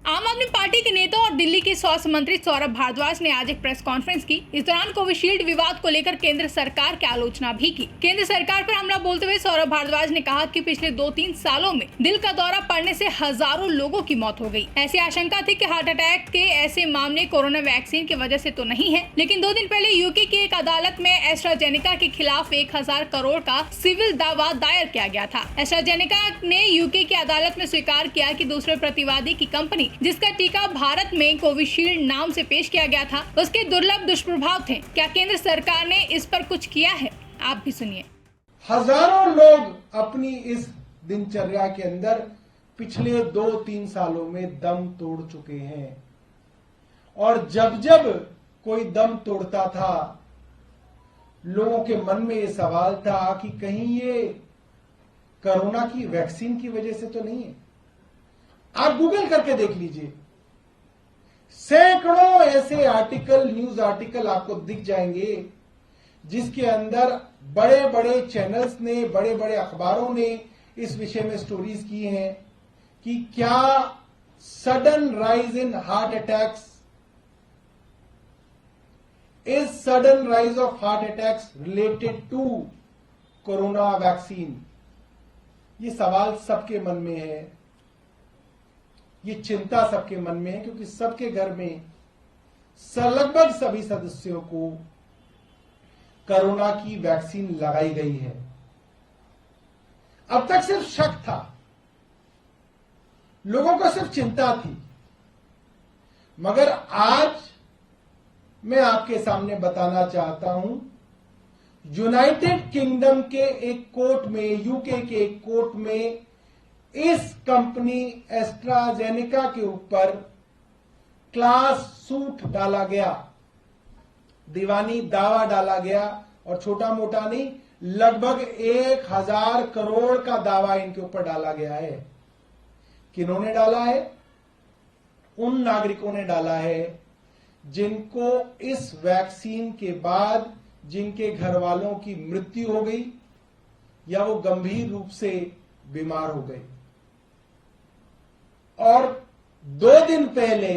आम आदमी पार्टी के नेता और दिल्ली के स्वास्थ्य मंत्री सौरभ भारद्वाज ने आज एक प्रेस कॉन्फ्रेंस की। इस दौरान कोविशील्ड विवाद को लेकर केंद्र सरकार की आलोचना भी की। केंद्र सरकार पर हमला बोलते हुए सौरभ भारद्वाज ने कहा कि पिछले 2-3 सालों में दिल का दौरा पड़ने से हजारों लोगों की मौत हो गई। ऐसी आशंका थी कि हार्ट अटैक के ऐसे मामले कोरोना वैक्सीन की वजह से तो नहीं है, लेकिन 2 दिन पहले यूके की एक अदालत में एस्ट्राजेनेका के खिलाफ 1000 करोड़ का सिविल दावा दायर किया गया था। एस्ट्राजेनेका ने यूके की अदालत में स्वीकार किया कि दूसरे प्रतिवादी की कंपनी, जिसका टीका भारत में कोविशील्ड नाम से पेश किया गया था, उसके दुर्लभ दुष्प्रभाव थे। क्या केंद्र सरकार ने इस पर कुछ किया है? आप भी सुनिए। हजारों लोग अपनी इस दिनचर्या के अंदर पिछले 2-3 सालों में दम तोड़ चुके हैं, और जब जब कोई दम तोड़ता था, लोगों के मन में ये सवाल था कि कहीं ये कोरोना की वैक्सीन की वजह से तो नहीं है। आप गूगल करके देख लीजिए, सैकड़ों ऐसे आर्टिकल, न्यूज आर्टिकल आपको दिख जाएंगे जिसके अंदर बड़े बड़े चैनल्स ने, बड़े बड़े अखबारों ने इस विषय में स्टोरीज की हैं कि क्या sudden rise in heart attacks, is sudden rise of heart attacks related to corona vaccine. ये सवाल सबके मन में है, ये चिंता सबके मन में है, क्योंकि सबके घर में लगभग सभी सदस्यों को कोरोना की वैक्सीन लगाई गई है। अब तक सिर्फ शक था, लोगों को सिर्फ चिंता थी, मगर आज मैं आपके सामने बताना चाहता हूं, यूनाइटेड किंगडम के एक कोर्ट में, यूके के एक कोर्ट में इस कंपनी एस्ट्राजेनेका के ऊपर क्लास सूट डाला गया, दीवानी दावा डाला गया, और छोटा मोटा नहीं, लगभग 1000 करोड़ का दावा इनके ऊपर डाला गया है। किन्होंने डाला है? उन नागरिकों ने डाला है जिनको इस वैक्सीन के बाद जिनके घर वालों की मृत्यु हो गई या वो गंभीर रूप से बीमार हो गए। और 2 दिन पहले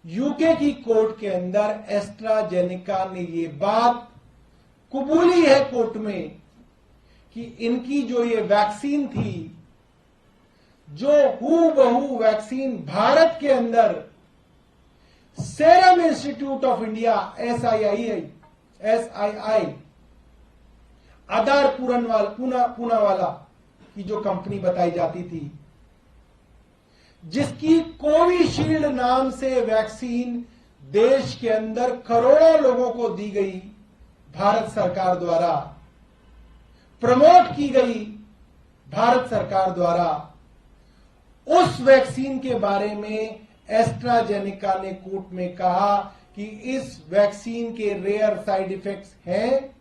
यूके की कोर्ट के अंदर एस्ट्राजेनेका ने ये बात कबूली है कोर्ट में कि इनकी जो ये वैक्सीन थी, जो हूबहू वैक्सीन भारत के अंदर serum institute of India SII आधार पूनावाला की जो कंपनी बताई जाती थी, जिसकी कोविशील्ड नाम से वैक्सीन देश के अंदर करोड़ों लोगों को दी गई, भारत सरकार द्वारा प्रमोट की गई, भारत सरकार द्वारा, उस वैक्सीन के बारे में एस्ट्राजेनेका ने कोर्ट में कहा कि इस वैक्सीन के रेयर साइड इफेक्ट्स हैं।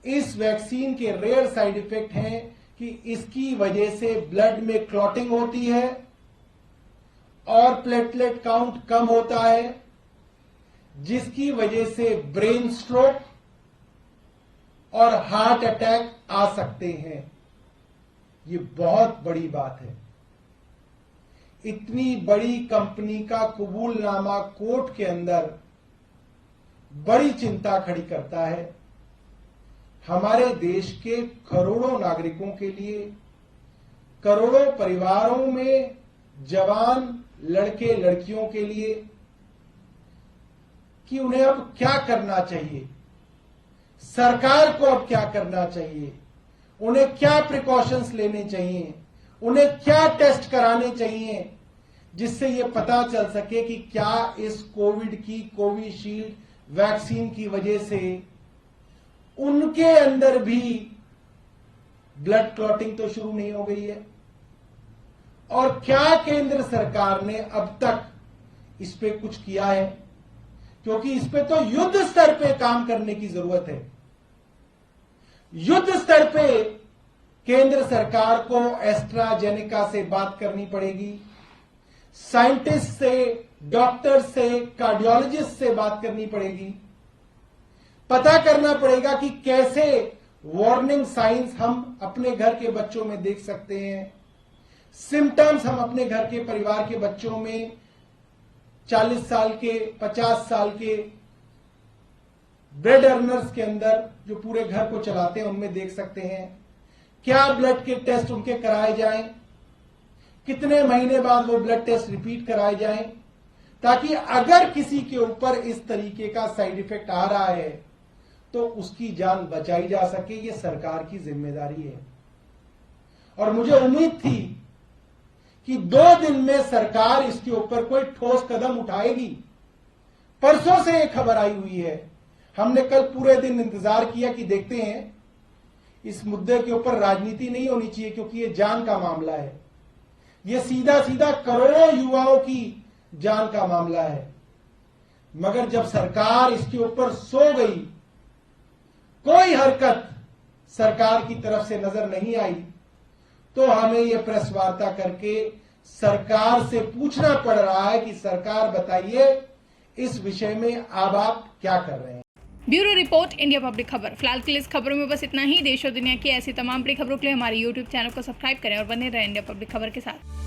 इस वैक्सीन के रेयर साइड इफेक्ट हैं कि इसकी वजह से ब्लड में क्लॉटिंग होती है और प्लेटलेट काउंट कम होता है, जिसकी वजह से ब्रेन स्ट्रोक और हार्ट अटैक आ सकते हैं। ये बहुत बड़ी बात है। इतनी बड़ी कंपनी का कबूलनामा कोर्ट के अंदर बड़ी चिंता खड़ी करता है। हमारे देश के करोड़ों नागरिकों के लिए, करोड़ों परिवारों में जवान लड़के लड़कियों के लिए, कि उन्हें अब क्या करना चाहिए, सरकार को अब क्या करना चाहिए, उन्हें क्या प्रिकॉशंस लेने चाहिए, उन्हें क्या टेस्ट कराने चाहिए, जिससे यह पता चल सके कि क्या इस कोविड की कोविशील्ड वैक्सीन की वजह से उनके अंदर भी ब्लड क्लॉटिंग तो शुरू नहीं हो गई है, और क्या केंद्र सरकार ने अब तक इस पे कुछ किया है, क्योंकि इस पे तो युद्ध स्तर पे काम करने की जरूरत है। युद्ध स्तर पे केंद्र सरकार को एस्ट्राजेनेका से बात करनी पड़ेगी, साइंटिस्ट से, डॉक्टर से, कार्डियोलॉजिस्ट से बात करनी पड़ेगी, पता करना पड़ेगा कि कैसे वार्निंग साइंस हम अपने घर के बच्चों में देख सकते हैं, सिम्टम्स हम अपने घर के परिवार के बच्चों में 40 साल के 50 साल के ब्रेड अर्नर्स के अंदर जो पूरे घर को चलाते हैं उनमें देख सकते हैं। क्या ब्लड के टेस्ट उनके कराए जाएं, कितने महीने बाद वो ब्लड टेस्ट रिपीट कराए जाएं, ताकि अगर किसी के ऊपर इस तरीके का साइड इफेक्ट आ रहा है तो उसकी जान बचाई जा सके। ये सरकार की जिम्मेदारी है और मुझे उम्मीद थी कि 2 दिन में सरकार इसके ऊपर कोई ठोस कदम उठाएगी। परसों से एक खबर आई हुई है, हमने कल पूरे दिन इंतजार किया कि देखते हैं, इस मुद्दे के ऊपर राजनीति नहीं होनी चाहिए क्योंकि ये जान का मामला है, ये सीधा सीधा करोड़ों युवाओं की जान का मामला है। मगर जब सरकार इसके ऊपर सो गई, कोई हरकत सरकार की तरफ से नजर नहीं आई, तो हमें यह प्रेस वार्ता करके सरकार से पूछना पड़ रहा है कि सरकार बताइए इस विषय में अब आप क्या कर रहे हैं। ब्यूरो रिपोर्ट, इंडिया पब्लिक खबर। फिलहाल के लिए इस खबरों में बस इतना ही। देश और दुनिया की ऐसी तमाम बड़ी खबरों के लिए हमारे YouTube चैनल को सब्सक्राइब करें और बने रहें इंडिया पब्लिक खबर के साथ।